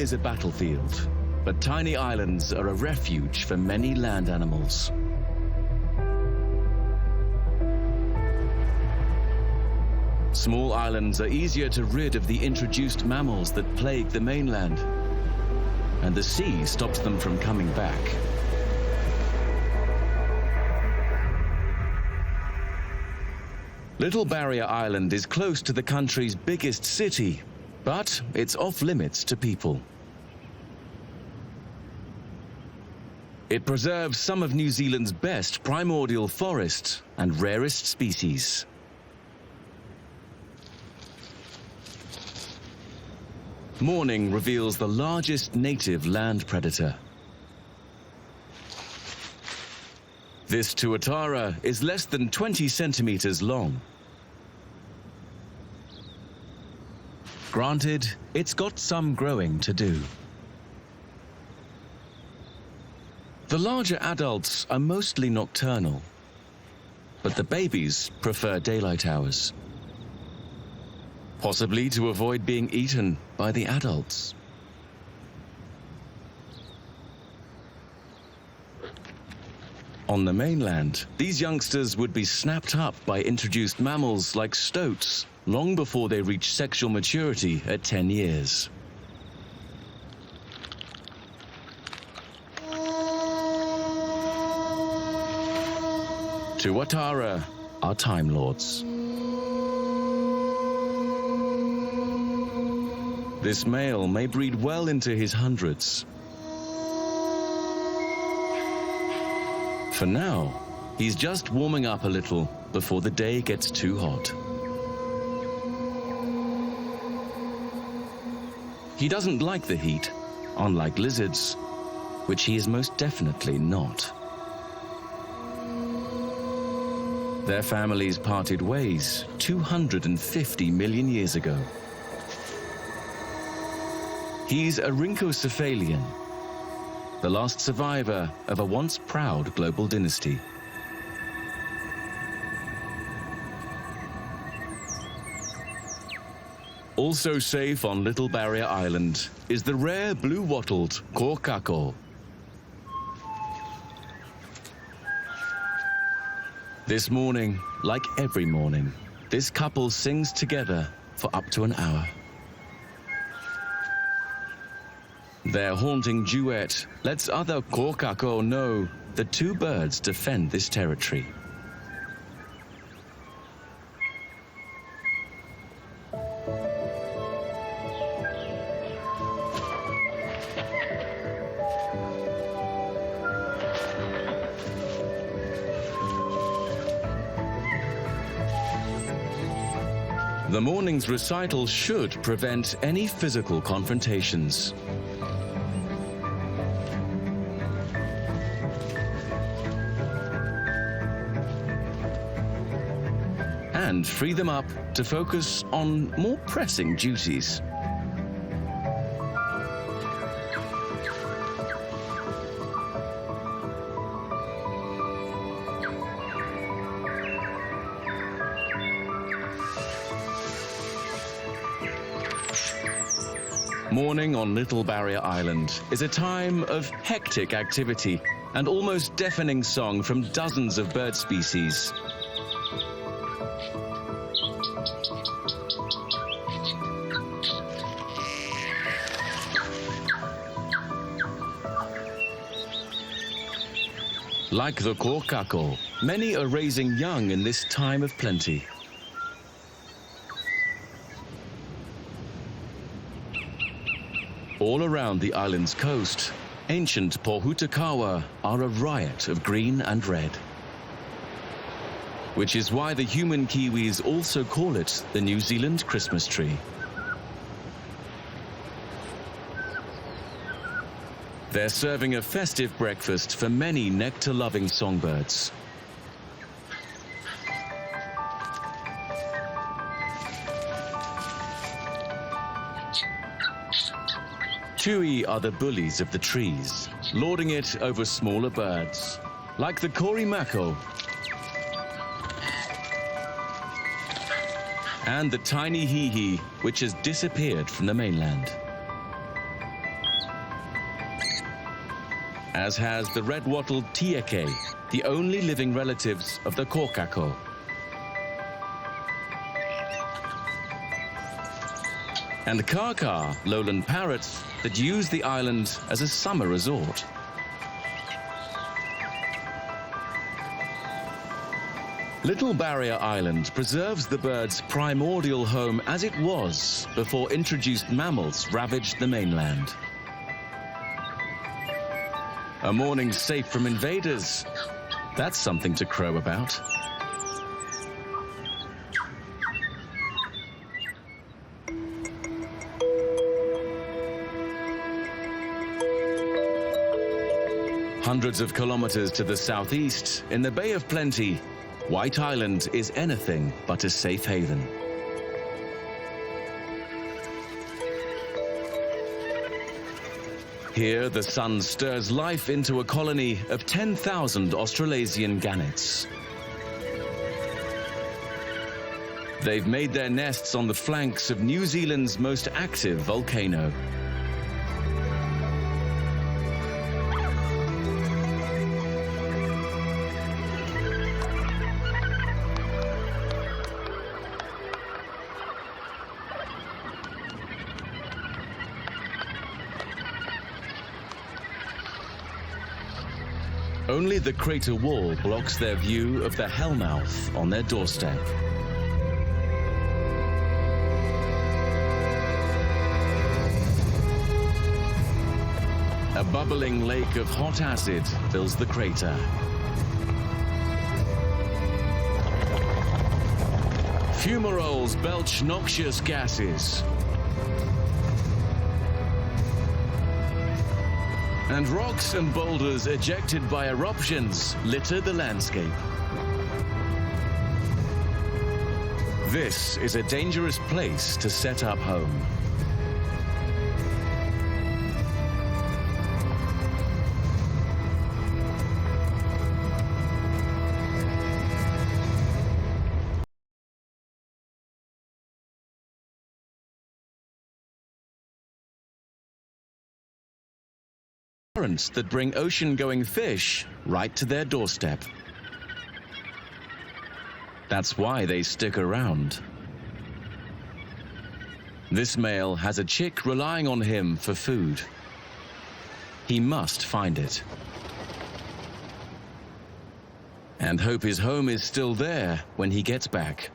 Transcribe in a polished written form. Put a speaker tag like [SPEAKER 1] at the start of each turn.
[SPEAKER 1] is a battlefield, but tiny islands are a refuge for many land animals. Small islands are easier to rid of the introduced mammals that plague the mainland, and the sea stops them from coming back. Little Barrier Island is close to the country's biggest city, but it's off-limits to people. It preserves some of New Zealand's best primordial forests and rarest species. Morning reveals the largest native land predator. This tuatara is less than 20 centimeters long. Granted, it's got some growing to do. The larger adults are mostly nocturnal, but the babies prefer daylight hours, possibly to avoid being eaten by the adults. On the mainland, these youngsters would be snapped up by introduced mammals like stoats long before they reach sexual maturity at 10 years. Tuatara are Time Lords. This male may breed well into his hundreds. For now, he's just warming up a little before the day gets too hot. He doesn't like the heat, unlike lizards, which he is most definitely not. Their families parted ways 250 million years ago. He's a rhynchocephalian, the last survivor of a once proud global dynasty. Also safe on Little Barrier Island is the rare blue-wattled kōkako. This morning, like every morning, this couple sings together for up to an hour. Their haunting duet lets other kōkako know the two birds defend this territory. The morning's recital should prevent any physical confrontations. And free them up to focus on more pressing duties. Morning on Little Barrier Island is a time of hectic activity and almost deafening song from dozens of bird species. Like the kōkako, many are raising young in this time of plenty. All around the island's coast, ancient pohutakawa are a riot of green and red. Which is why the human Kiwis also call it the New Zealand Christmas tree. They're serving a festive breakfast for many nectar-loving songbirds. Tui are the bullies of the trees, lording it over smaller birds, like the korimako and the tiny hihi, which has disappeared from the mainland. as has the red-wattled tieke, the only living relatives of the kokako. And kaka, lowland parrots that use the island as a summer resort. Little Barrier Island preserves the bird's primordial home as it was before introduced mammals ravaged the mainland. A morning safe from invaders, that's something to crow about. Hundreds of kilometers to the southeast, in the Bay of Plenty, White Island is anything but a safe haven. Here, the sun stirs life into a colony of 10,000 Australasian gannets. They've made their nests on the flanks of New Zealand's most active volcano. Only the crater wall blocks their view of the hellmouth on their doorstep. A bubbling lake of hot acid fills the crater. Fumaroles belch noxious gases. And rocks and boulders ejected by eruptions litter the landscape. This is a dangerous place to set up home. Currents that bring ocean-going fish right to their doorstep. That's why they stick around. This male has a chick relying on him for food. He must find it. And hope his home is still there when he gets back.